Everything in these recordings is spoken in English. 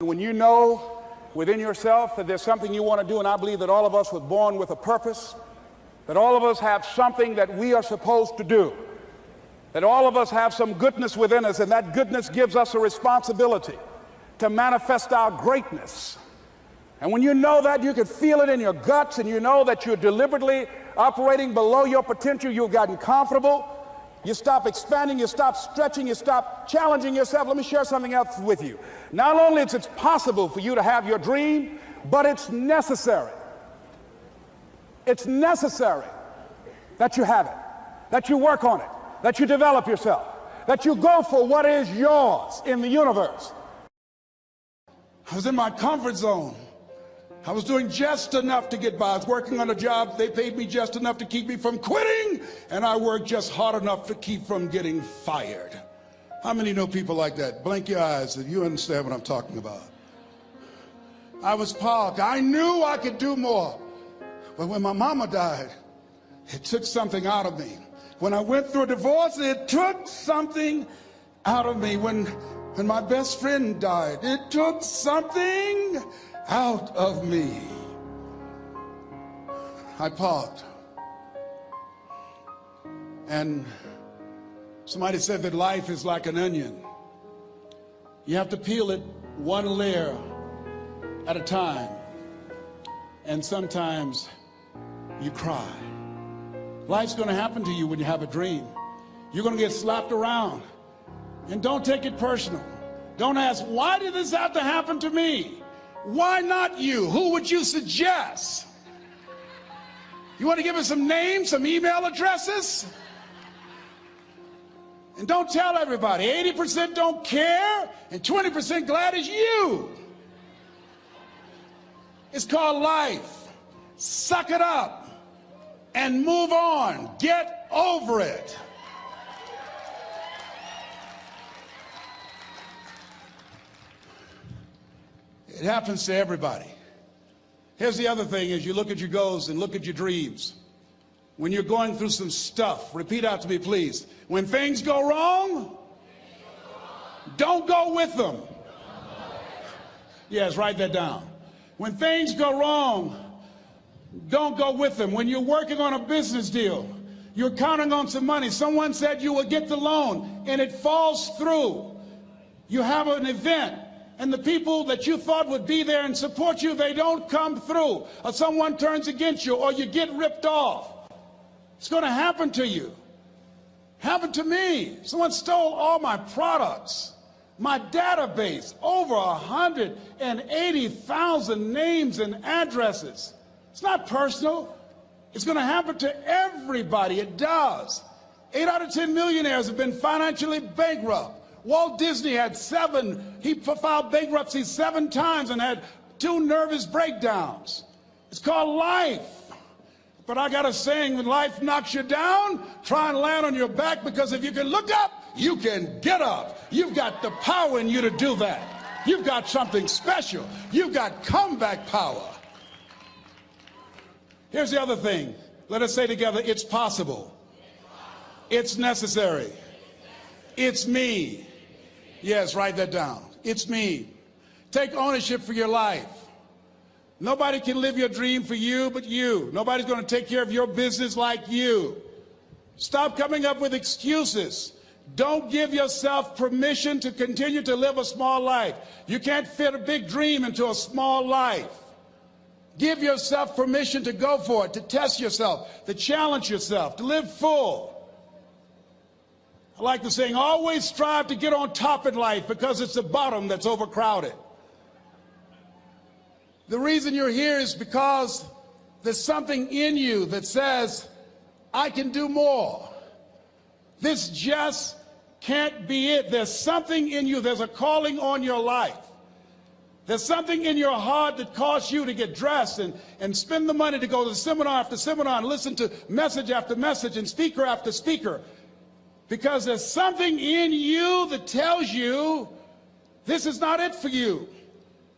When you know within yourself that there's something you want to do, and I believe that all of us were born with a purpose, that all of us have something that we are supposed to do, that all of us have some goodness within us, and that goodness gives us a responsibility to manifest our greatness. And when you know that, you can feel it in your guts, and you know that you're deliberately operating below your potential, you've gotten comfortable, you stop expanding, you stop stretching, you stop challenging yourself. Let me share something else with you. Not only is it possible for you to have your dream, but it's necessary. It's necessary that you have it, that you work on it, that you develop yourself, that you go for what is yours in the universe. I was in my comfort zone. I was doing just enough to get by. I was working on a job. They paid me just enough to keep me from quitting, and I worked just hard enough to keep from getting fired. How many know people like that? Blink your eyes if you understand what I'm talking about. I was parked. I knew I could do more. But when my mama died, it took something out of me. When I went through a divorce, it took something out of me. When my best friend died, it took something out of me. I parked. And somebody said that life is like an onion. You have to peel it one layer at a time. And sometimes you cry. Life's going to happen to you when you have a dream. You're going to get slapped around. And don't take it personal. Don't ask, why did this have to happen to me? Why not you? Who would you suggest? You want to give us some names, some email addresses? And don't tell everybody. 80% don't care and 20% glad it's you. It's called life. Suck it up and move on. Get over it. It happens to everybody. Here's the other thing is you look at your goals and look at your dreams. When you're going through some stuff, repeat out to me, please. When things go wrong, don't go with them. Yes, write that down. When things go wrong, don't go with them. When you're working on a business deal, you're counting on some money. Someone said you will get the loan and it falls through. You have an event and the people that you thought would be there and support you, they don't come through. Or someone turns against you or you get ripped off. It's going to happen to you. Happened to me. Someone stole all my products. My database, over 180,000 names and addresses. It's not personal. It's going to happen to everybody. It does. 8 out of 10 millionaires have been financially bankrupt. Walt Disney had he filed bankruptcy 7 times and had 2 nervous breakdowns. It's called life. But I got a saying, when life knocks you down, try and land on your back, because if you can look up, you can get up. You've got the power in you to do that. You've got something special. You've got comeback power. Here's the other thing. Let us say together, it's possible. It's necessary. It's me. Yes, write that down. It's me. Take ownership for your life. Nobody can live your dream for you but you. Nobody's going to take care of your business like you. Stop coming up with excuses. Don't give yourself permission to continue to live a small life. You can't fit a big dream into a small life. Give yourself permission to go for it, to test yourself, to challenge yourself, to live full. I like the saying, always strive to get on top in life, because it's the bottom that's overcrowded. The reason you're here is because there's something in you that says, I can do more. This just can't be it. There's something in you. There's a calling on your life. There's something in your heart that caused you to get dressed and spend the money to go to seminar after seminar and listen to message after message and speaker after speaker. Because there's something in you that tells you this is not it for you.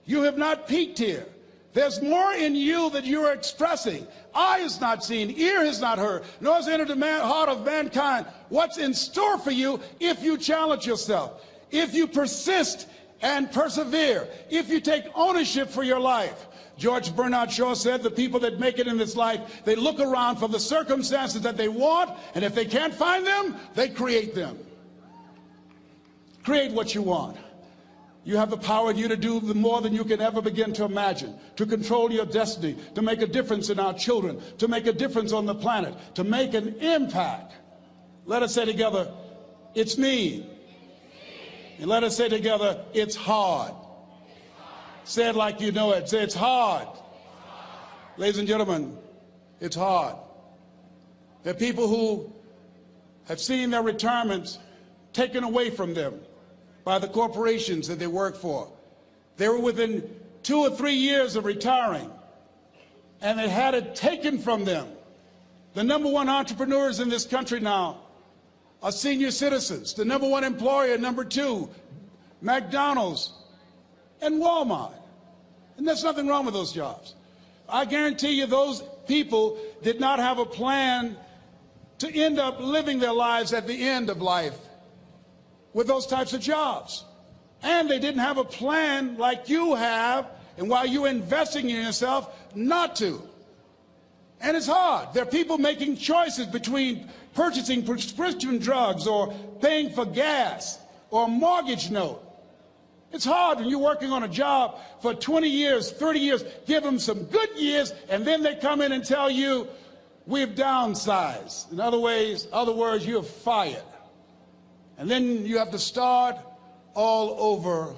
You have not peaked here. There's more in you that you are expressing. Eye has not seen, ear has not heard, nor has entered the heart of mankind what's in store for you if you challenge yourself, if you persist and persevere, if you take ownership for your life. George Bernard Shaw said the people that make it in this life, they look around for the circumstances that they want, and if they can't find them, they create them. Create what you want. You have the power in you to do more than you can ever begin to imagine, to control your destiny, to make a difference in our children, to make a difference on the planet, to make an impact. Let us say together, it's me. And let us say together, it's hard. Say it like you know it. Say, it's hard. Ladies and gentlemen, it's hard. There are people who have seen their retirements taken away from them by the corporations that they work for. They were within 2 or 3 years of retiring, and they had it taken from them. The #1 entrepreneurs in this country now are senior citizens. The #1 employer, #2, McDonald's and Walmart. And there's nothing wrong with those jobs. I guarantee you those people did not have a plan to end up living their lives at the end of life with those types of jobs. And they didn't have a plan like you have, and while you're investing in yourself, not to. And it's hard. There are people making choices between purchasing prescription drugs or paying for gas or a mortgage note. It's hard when you're working on a job for 20 years, 30 years, give them some good years, and then they come in and tell you, we've downsized. In other words, you're fired. And then you have to start all over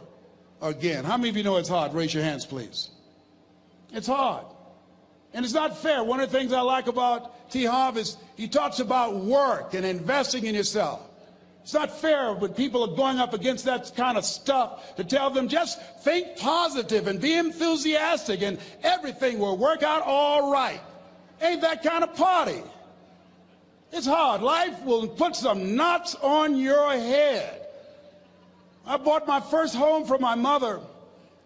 again. How many of you know it's hard? Raise your hands, please. It's hard. And it's not fair. One of the things I like about T. Harv is he talks about work and investing in yourself. It's not fair when people are going up against that kind of stuff to tell them just think positive and be enthusiastic and everything will work out all right. Ain't that kind of party. It's hard. Life will put some knots on your head. I bought my first home for my mother.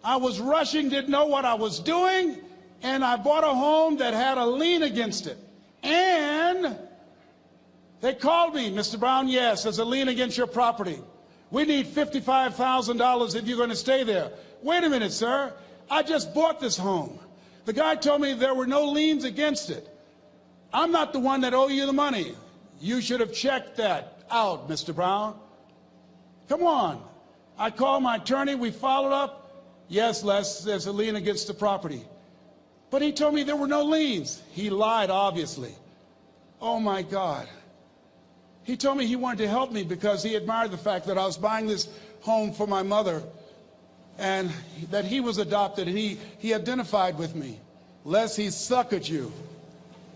I was rushing, didn't know what I was doing, and I bought a home that had a lien against it. And they called me, Mr. Brown, yes, there's a lien against your property. We need $55,000 if you're going to stay there. Wait a minute, sir. I just bought this home. The guy told me there were no liens against it. I'm not the one that owe you the money. You should have checked that out, Mr. Brown. Come on. I called my attorney. We followed up. Yes, Les, there's a lien against the property. But he told me there were no liens. He lied, obviously. Oh, my God. He told me he wanted to help me because he admired the fact that I was buying this home for my mother and that he was adopted, and he identified with me. Les, he suckered you.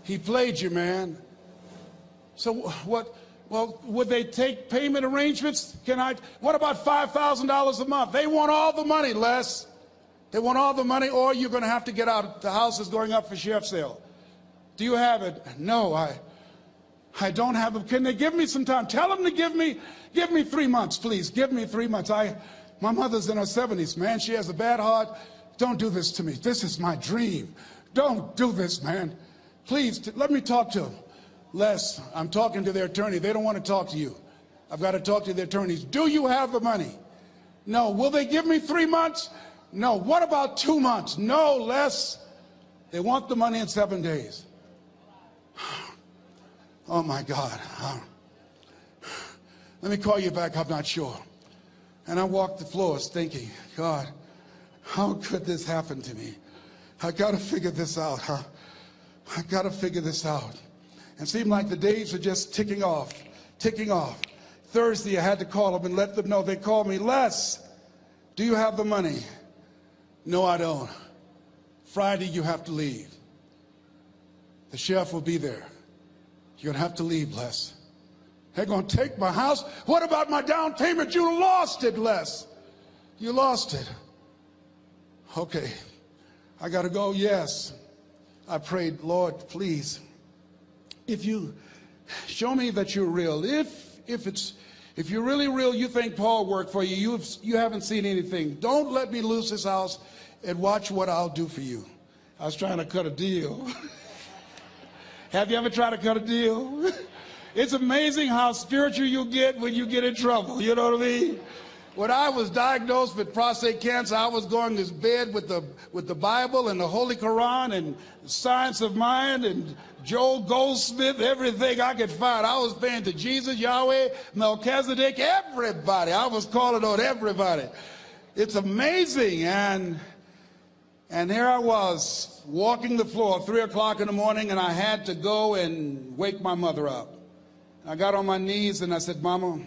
He played you, man. So what? Well, would they take payment arrangements? What about $5,000 a month? They want all the money, Les. They want all the money, or you're going to have to get out. The house is going up for sheriff's sale. Do you have it? No, I don't have it. Can they give me some time? Tell them to give me 3 months, please. Give me 3 months. My mother's in her 70s, man. She has a bad heart. Don't do this to me. This is my dream. Don't do this, man. Please, let me talk to them. Les, I'm talking to their attorney. They don't want to talk to you. I've got to talk to their attorneys. Do you have the money? No. Will they give me 3 months? No. What about 2 months? No, Les. They want the money in 7 days. Oh, my God. Let me call you back. I'm not sure. And I walked the floors thinking, God, how could this happen to me? I got to figure this out, huh? I got to figure this out. And it seemed like the days were just ticking off, ticking off. Thursday, I had to call them and let them know. They called me, Les, do you have the money? No, I don't. Friday, you have to leave. The sheriff will be there. You're going to have to leave, Les. They're going to take my house. What about my down payment? You lost it, Les. You lost it. Okay. I got to go. Yes. I prayed, Lord, please, if you show me that you're real, if you're really real, you think Paul worked for you, you haven't seen anything. Don't let me lose this house and watch what I'll do for you. I was trying to cut a deal. Have you ever tried to cut a deal? It's amazing how spiritual you get when you get in trouble. You know what I mean? When I was diagnosed with prostate cancer, I was going to bed with the Bible and the Holy Quran and Science of Mind and Joel Goldsmith, everything I could find. I was praying to Jesus, Yahweh, Melchizedek, everybody. I was calling on everybody. It's amazing. And here I was walking the floor, 3 o'clock in the morning, and I had to go and wake my mother up. I got on my knees and I said, Mama,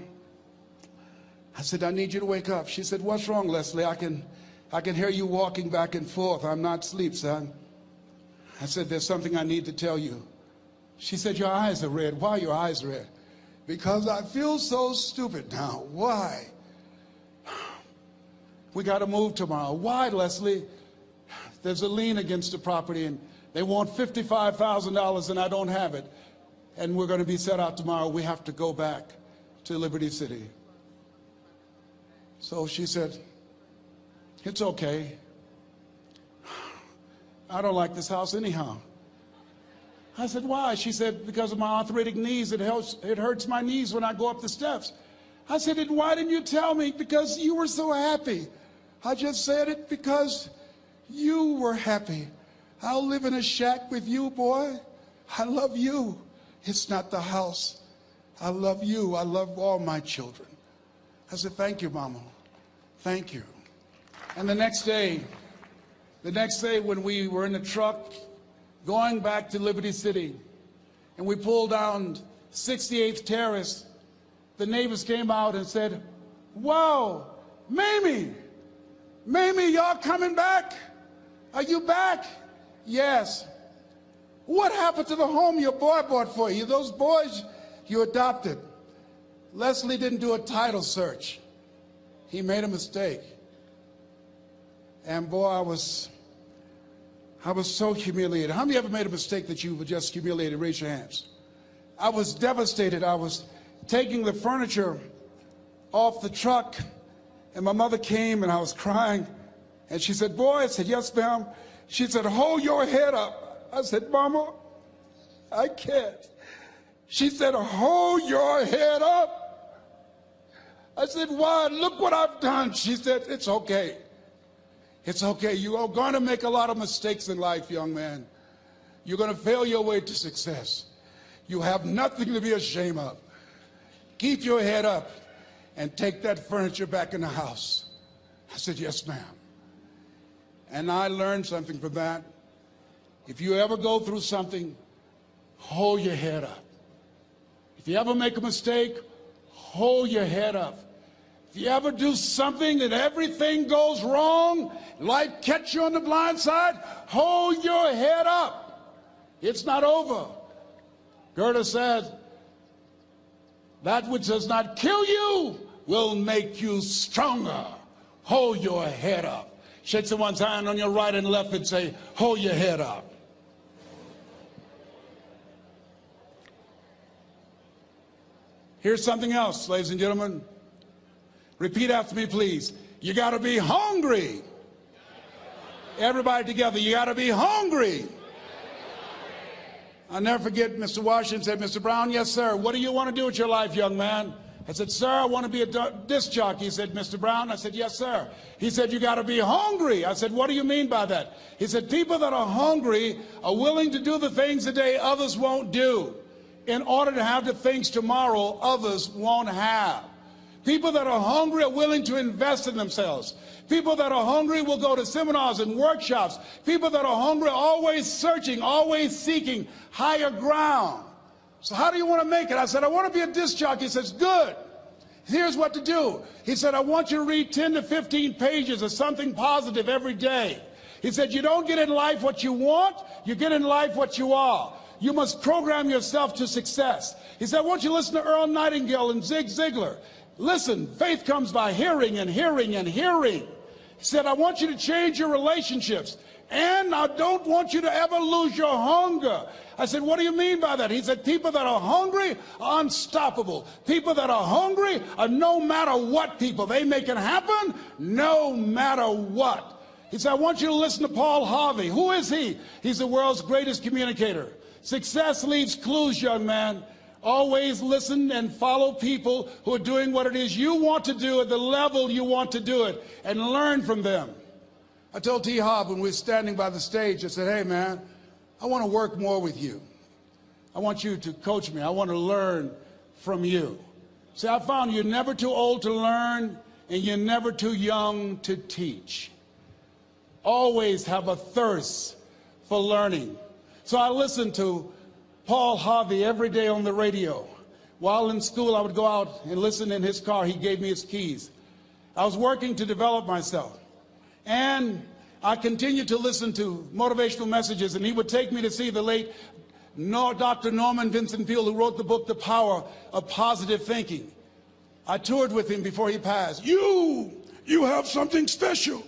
I said, I need you to wake up. She said, what's wrong, Leslie? I can hear you walking back and forth. I'm not asleep, son. I said, there's something I need to tell you. She said, your eyes are red. Why are your eyes red? Because I feel so stupid now. Why? We got to move tomorrow. Why, Leslie? There's a lien against the property and they want $55,000 and I don't have it. And we're going to be set out tomorrow. We have to go back to Liberty City. So she said, it's okay. I don't like this house anyhow. I said, why? She said, because of my arthritic knees, it hurts my knees when I go up the steps. I said, and why didn't you tell me? Because you were so happy. I just said it because you were happy. I'll live in a shack with you, boy. I love you. It's not the house. I love you. I love all my children. I said, thank you, Mama. Thank you. And the next day when we were in the truck going back to Liberty City and we pulled down 68th Terrace, the neighbors came out and said, wow, Mamie, y'all coming back? Are you back? Yes. What happened to the home your boy bought for you? Those boys you adopted. Leslie didn't do a title search. He made a mistake. And boy, I was so humiliated. How many ever made a mistake that you were just humiliated? Raise your hands. I was devastated. I was taking the furniture off the truck, and my mother came, and I was crying. And she said, boy, I said, yes, ma'am. She said, hold your head up. I said, Mama, I can't. She said, hold your head up. I said, why? Look what I've done. She said, it's okay. It's okay. You are going to make a lot of mistakes in life, young man. You're going to fail your way to success. You have nothing to be ashamed of. Keep your head up and take that furniture back in the house. I said, yes, ma'am. And I learned something from that. If you ever go through something, hold your head up. If you ever make a mistake, hold your head up. If you ever do something and everything goes wrong, life catch you on the blind side, hold your head up. It's not over. Goethe said, that which does not kill you will make you stronger. Hold your head up. Shake someone's hand on your right and left and say, hold your head up. Here's something else, ladies and gentlemen. Repeat after me, please. You got to be hungry. Everybody together, you got to be hungry. I'll never forget Mr. Washington said, Mr. Brown, yes, sir. What do you want to do with your life, young man? I said, sir, I want to be a disc jockey. He said, Mr. Brown? I said, yes, sir. He said, you got to be hungry. I said, what do you mean by that? He said, people that are hungry are willing to do the things today others won't do in order to have the things tomorrow others won't have. People that are hungry are willing to invest in themselves. People that are hungry will go to seminars and workshops. People that are hungry are always searching, always seeking higher ground. So how do you want to make it? I said, I want to be a disc jockey. He says, good. Here's what to do. He said, I want you to read 10 to 15 pages of something positive every day. He said, you don't get in life what you want, you get in life what you are. You must program yourself to success. He said, I want you to listen to Earl Nightingale and Zig Ziglar. Listen, faith comes by hearing and hearing and hearing. He said, I want you to change your relationships. And I don't want you to ever lose your hunger. I said, what do you mean by that? He said, people that are hungry are unstoppable. People that are hungry are no matter what people. They make it happen no matter what. He said, I want you to listen to Paul Harvey. Who is he? He's the world's greatest communicator. Success leaves clues, young man. Always listen and follow people who are doing what it is you want to do at the level you want to do it, and learn from them. I told T. Hobb when we were standing by the stage, I said, hey man, I want to work more with you. I want you to coach me. I want to learn from you. See, I found you're never too old to learn, and you're never too young to teach. Always have a thirst for learning. So I listened to Paul Harvey every day on the radio. While in school, I would go out and listen in his car. He gave me his keys. I was working to develop myself. And I continued to listen to motivational messages, and he would take me to see the late Dr. Norman Vincent Peale, who wrote the book, The Power of Positive Thinking. I toured with him before he passed. You have something special.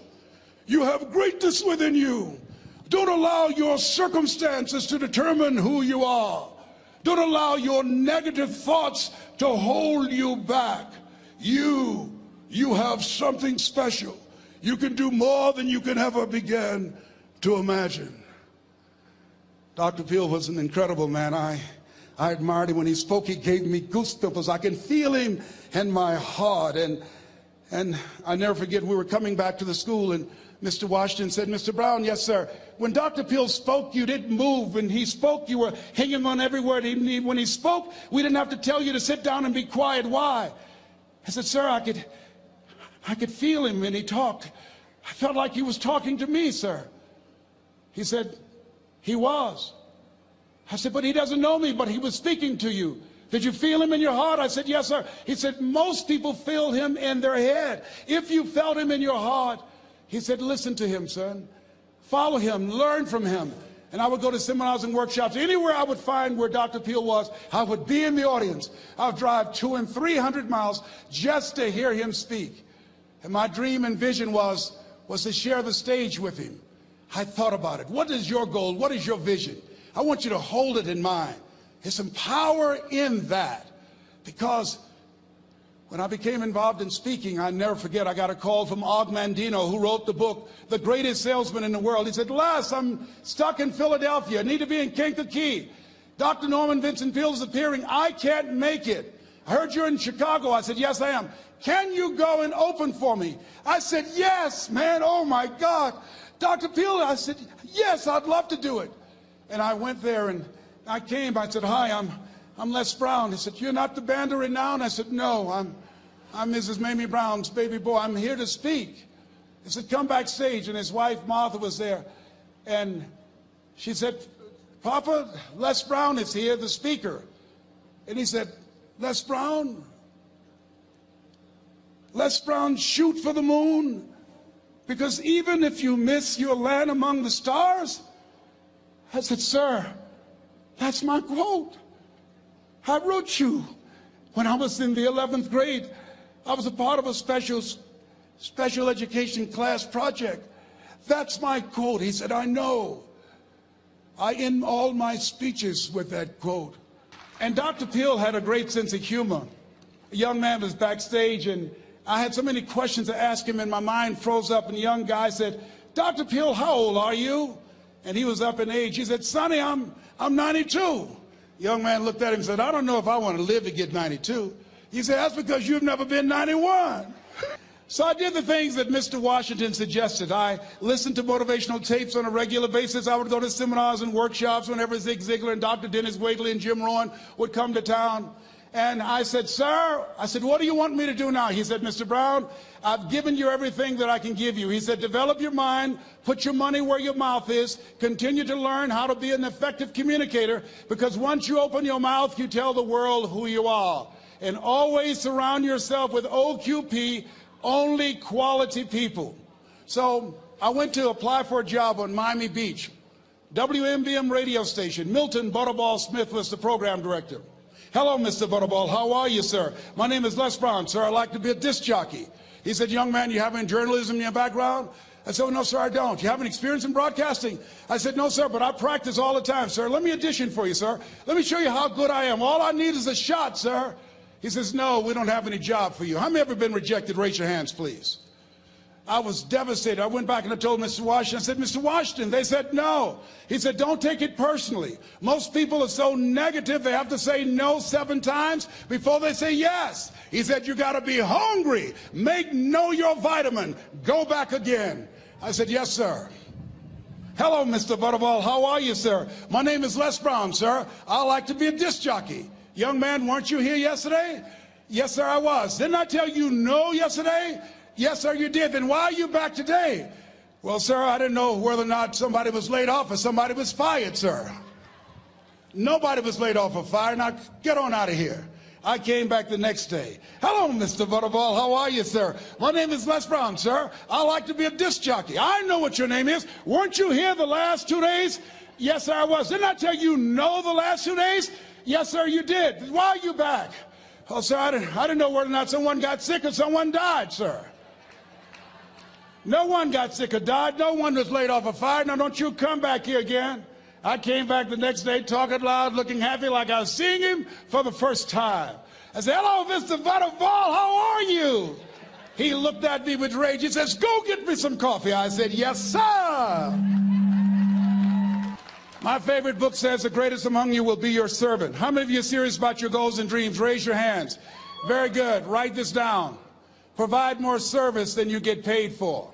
You have greatness within you. Don't allow your circumstances to determine who you are. Don't allow your negative thoughts to hold you back. You have something special. You can do more than you can ever begin to imagine. Dr. Peale was an incredible man. I admired him. When he spoke, he gave me goosebumps. I can feel him in my heart. And I never forget, we were coming back to the school, and Mr. Washington said, Mr. Brown, yes, sir. When Dr. Peale spoke, you didn't move. When he spoke, you were hanging on every word. When he spoke, we didn't have to tell you to sit down and be quiet. Why? I said, sir, I could feel him when he talked. I felt like he was talking to me, sir. He said, he was. I said, but he doesn't know me, but he was speaking to you. Did you feel him in your heart? I said, yes, sir. He said, most people feel him in their head. If you felt him in your heart, he said, listen to him, son. Follow him, learn from him. And I would go to seminars and workshops. Anywhere I would find where Dr. Peale was, I would be in the audience. I would drive 200 and 300 miles just to hear him speak. And my dream and vision was to share the stage with him. I thought about it. What is your goal? What is your vision? I want you to hold it in mind. There's some power in that. Because when I became involved in speaking, I never forget, I got a call from Og Mandino, who wrote the book, The Greatest Salesman in the World. He said, Les, I'm stuck in Philadelphia. I need to be in Kankakee. Dr. Norman Vincent Peale is appearing. I can't make it. I heard you're in Chicago. I said, yes, I am. Can you go and open for me? I said, yes, man. Oh, my God. Dr. Peale, I said, yes, I'd love to do it. And I went there, and I came. I said, hi, I'm Les Brown. He said, you're not the band of renown? I said, no, I'm Mrs. Mamie Brown's baby boy. I'm here to speak. He said, come backstage. And his wife, Martha, was there. And she said, Papa, Les Brown is here, the speaker. And he said, Les Brown? Les Brown shoot for the moon? Because even if you miss your land among the stars? I said, sir, that's my quote. I wrote you when I was in the 11th grade. I was a part of a special education class project. That's my quote. He said, I know. I end all my speeches with that quote. And Dr. Peale had a great sense of humor. A young man was backstage, and I had so many questions to ask him, and my mind froze up, and the young guy said, Dr. Peale, how old are you? And he was up in age. He said, Sonny, I'm 92. The young man looked at him and said, I don't know if I want to live to get 92. He said, that's because you've never been 91. So I did the things that Mr. Washington suggested. I listened to motivational tapes on a regular basis. I would go to seminars and workshops whenever Zig Ziglar and Dr. Dennis Wagley and Jim Rohn would come to town. And I said, sir, what do you want me to do now? He said, Mr. Brown, I've given you everything that I can give you. He said, develop your mind, put your money where your mouth is, continue to learn how to be an effective communicator, because once you open your mouth, you tell the world who you are. And always surround yourself with OQP, only quality people. So I went to apply for a job on Miami Beach. WMBM radio station. Milton Butterball Smith was the program director. Hello, Mr. Butterball. How are you, sir? My name is Les Brown, sir. I'd like to be a disc jockey. He said, young man, you have any journalism in your background? I said, oh, no, sir, I don't. You have any experience in broadcasting? I said, no, sir, but I practice all the time, sir. Let me audition for you, sir. Let me show you how good I am. All I need is a shot, sir. He says, no, we don't have any job for you. How many ever been rejected? Raise your hands, please. I was devastated. I went back and I told Mr. Washington, I said, Mr. Washington, they said no. He said, don't take it personally. Most people are so negative, they have to say no 7 times before they say yes. He said, you got to be hungry. Know your vitamin. Go back again. I said, yes, sir. Hello, Mr. Butterball. How are you, sir? My name is Les Brown, sir. I like to be a disc jockey. Young man, weren't you here yesterday? Yes, sir, I was. Didn't I tell you no yesterday? Yes, sir, you did. Then why are you back today? Well, sir, I didn't know whether or not somebody was laid off or somebody was fired, sir. Nobody was laid off or fired. Now, get on out of here. I came back the next day. Hello, Mr. Butterball. How are you, sir? My name is Les Brown, sir. I like to be a disc jockey. I know what your name is. Weren't you here the last 2 days? Yes, sir, I was. Didn't I tell you no the last 2 days? Yes, sir, you did. Why are you back? Oh, sir, I didn't know whether or not someone got sick or someone died, sir. No one got sick or died. No one was laid off or fired. Now, don't you come back here again. I came back the next day talking loud, looking happy like I was seeing him for the first time. I said, hello, Mr. Butterball, how are you? He looked at me with rage. He says, go get me some coffee. I said, yes, sir. My favorite book says the greatest among you will be your servant. How many of you are serious about your goals and dreams? Raise your hands. Very good. Write this down. Provide more service than you get paid for.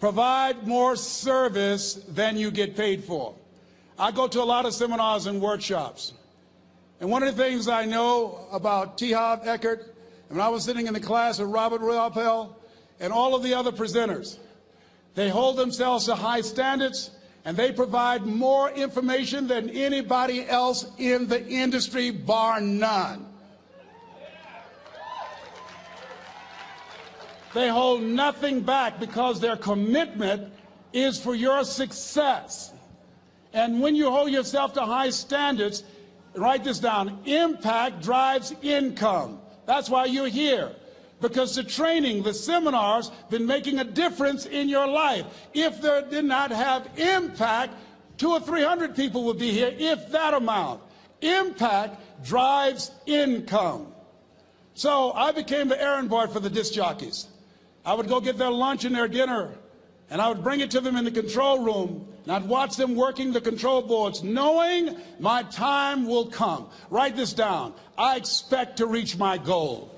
Provide more service than you get paid for. I go to a lot of seminars and workshops. And one of the things I know about T. Harv Eckert, when I was sitting in the class with Robert Ruppel and all of the other presenters, they hold themselves to high standards and they provide more information than anybody else in the industry, bar none. They hold nothing back because their commitment is for your success. And when you hold yourself to high standards, write this down, impact drives income. That's why you're here. Because the training, the seminars, been making a difference in your life. If they did not have impact, 200 or 300 people would be here, if that amount. Impact drives income. So I became the errand boy for the disc jockeys. I would go get their lunch and their dinner, and I would bring it to them in the control room, and I'd watch them working the control boards, knowing my time will come. Write this down. I expect to reach my goal.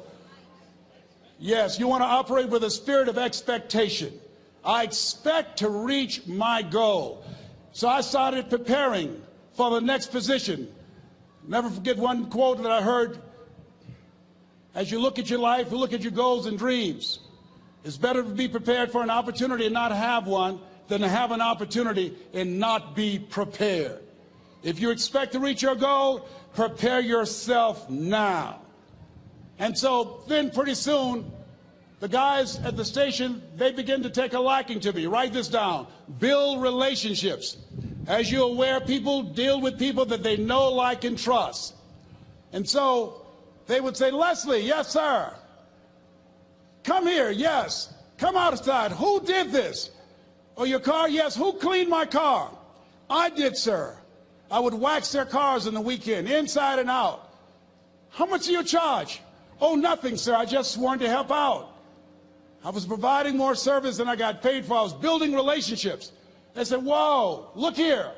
Yes, you want to operate with a spirit of expectation. I expect to reach my goal. So I started preparing for the next position. Never forget one quote that I heard. As you look at your life, you look at your goals and dreams. It's better to be prepared for an opportunity and not have one than to have an opportunity and not be prepared. If you expect to reach your goal, prepare yourself now. And so then pretty soon, the guys at the station, they begin to take a liking to me. Write this down. Build relationships. As you're aware, people deal with people that they know, like, and trust. And so they would say, Leslie, yes, sir. Come here, yes. Come outside. Who did this? Oh, your car? Yes. Who cleaned my car? I did, sir. I would wax their cars on the weekend, inside and out. How much do you charge? Oh, nothing, sir. I just wanted to help out. I was providing more service than I got paid for. I was building relationships. They said, whoa, look here.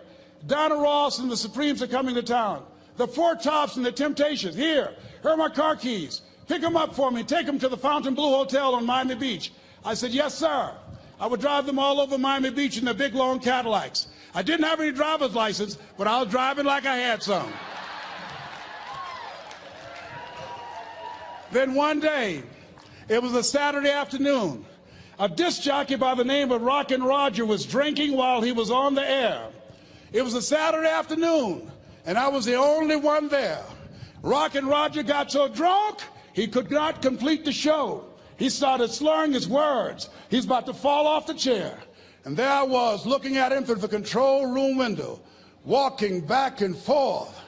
Donna Ross and the Supremes are coming to town. The Four Tops and the Temptations. Here are my car keys. Pick them up for me. Take them to the Fontainebleau Hotel on Miami Beach. I said, yes, sir. I would drive them all over Miami Beach in their big, long Cadillacs. I didn't have any driver's license, but I was driving like I had some. Then one day, it was a Saturday afternoon, a disc jockey by the name of Rockin' Roger was drinking while he was on the air. It was a Saturday afternoon, and I was the only one there. Rockin' Roger got so drunk, he could not complete the show. He started slurring his words. He's about to fall off the chair. And there I was, looking at him through the control room window, walking back and forth,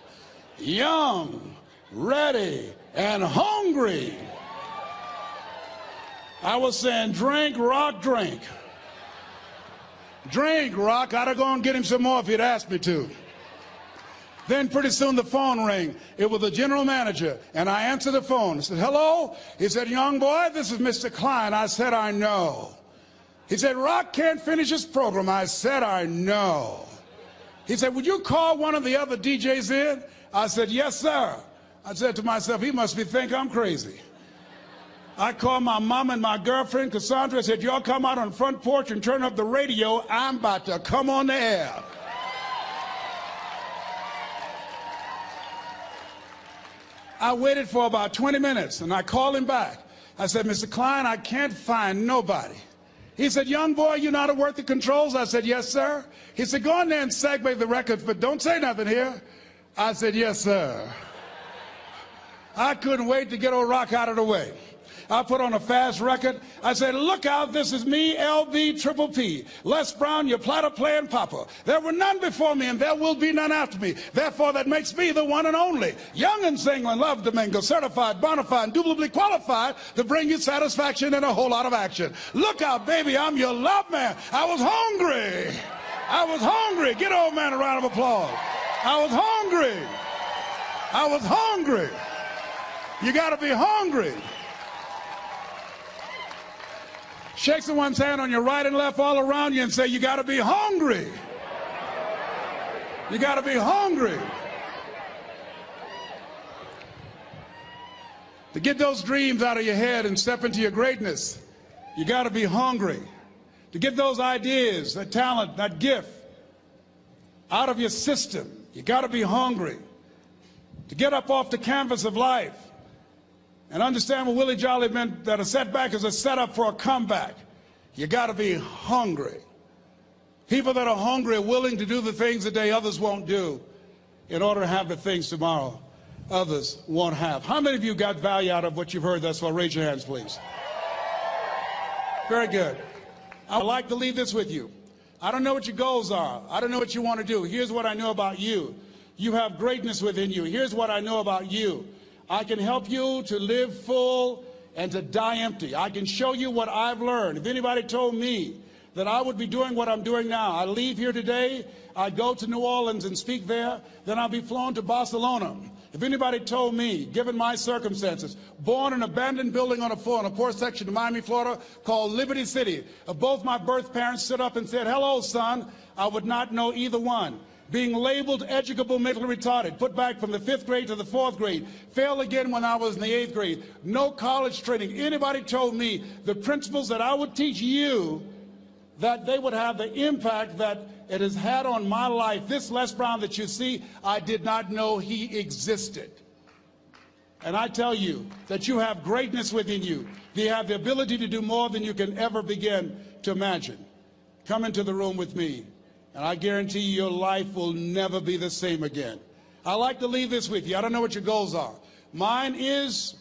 young, ready, and hungry. I was saying, drink, Rock, drink. Drink, Rock. I'd have gone and get him some more if he'd asked me to. Then pretty soon the phone rang. It was the general manager, and I answered the phone. I said, hello? He said, young boy, this is Mr. Klein. I said, I know. He said, Rock can't finish his program. I said, I know. He said, would you call one of the other DJs in? I said, yes, sir. I said to myself, he must think I'm crazy. I called my mom and my girlfriend, Cassandra. I said, y'all come out on the front porch and turn up the radio. I'm about to come on the air. I waited for about 20 minutes, and I called him back. I said, Mr. Klein, I can't find nobody. He said, young boy, you know how to work the controls? I said, yes, sir. He said, go in there and segue the records, but don't say nothing here. I said, yes, sir. I couldn't wait to get old Rock out of the way. I put on a fast record. I said, look out, this is me, LB Triple P. Les Brown, your platter playing papa. There were none before me, and there will be none after me. Therefore, that makes me the one and only. Young and single and love to mingle, certified, bona fide, indubitably qualified to bring you satisfaction and a whole lot of action. Look out, baby, I'm your love man. I was hungry. I was hungry. Get old man a round of applause. I was hungry. I was hungry. You got to be hungry. Shake someone's hand on your right and left all around you and say, you got to be hungry. You got to be hungry. To get those dreams out of your head and step into your greatness, you got to be hungry. To get those ideas, that talent, that gift out of your system, you got to be hungry. To get up off the canvas of life and understand what Willie Jolly meant, that a setback is a setup for a comeback. You got to be hungry. People that are hungry are willing to do the things today others won't do in order to have the things tomorrow others won't have. How many of you got value out of what you've heard thus far? Raise your hands, please. Very good. I'd like to leave this with you. I don't know what your goals are. I don't know what you want to do. Here's what I know about you. You have greatness within you. Here's what I know about you. I can help you to live full and to die empty. I can show you what I've learned. If anybody told me that I would be doing what I'm doing now, I leave here today, I go to New Orleans and speak there, then I'll be flown to Barcelona. If anybody told me, given my circumstances, born in an abandoned building on a poor section of Miami, Florida, called Liberty City, if both my birth parents stood up and said, hello, son, I would not know either one. Being labeled educable mentally retarded, put back from the 5th grade to the 4th grade, failed again when I was in the 8th grade, no college training. Anybody told me the principles that I would teach you, that they would have the impact that it has had on my life. This Les Brown that you see, I did not know he existed. And I tell you that you have greatness within you. You have the ability to do more than you can ever begin to imagine. Come into the room with me, and I guarantee you your life will never be the same again. I like to leave this with you. I don't know what your goals are. Mine is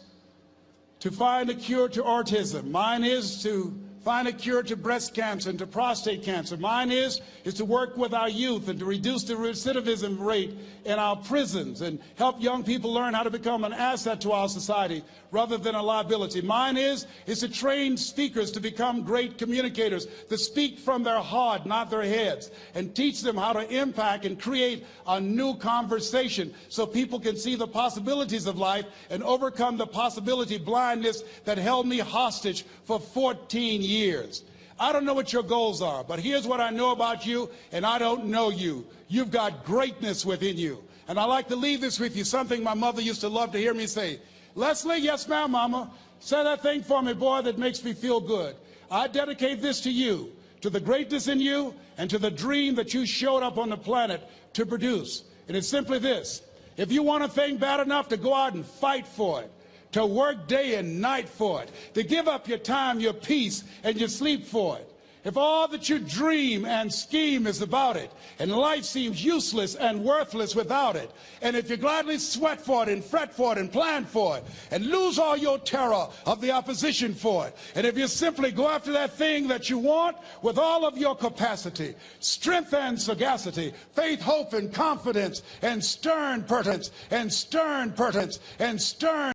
to find a cure to autism. Mine is to find a cure to breast cancer and to prostate cancer. Mine is to work with our youth and to reduce the recidivism rate in our prisons and help young people learn how to become an asset to our society rather than a liability. Mine is to train speakers to become great communicators, to speak from their heart, not their heads, and teach them how to impact and create a new conversation so people can see the possibilities of life and overcome the possibility blindness that held me hostage for 14 years. I don't know what your goals are, but here's what I know about you, and I don't know you. You've got greatness within you. And I like to leave this with you, something my mother used to love to hear me say. Leslie, yes ma'am, mama, say that thing for me, boy, that makes me feel good. I dedicate this to you, to the greatness in you, and to the dream that you showed up on the planet to produce. And it's simply this: if you want a thing bad enough to go out and fight for it, to work day and night for it, to give up your time, your peace, and your sleep for it. If all that you dream and scheme is about it, and life seems useless and worthless without it, and if you gladly sweat for it and fret for it and plan for it, and lose all your terror of the opposition for it, and if you simply go after that thing that you want with all of your capacity, strength and sagacity, faith, hope, and confidence, and stern pertinence, and stern pertinence, and stern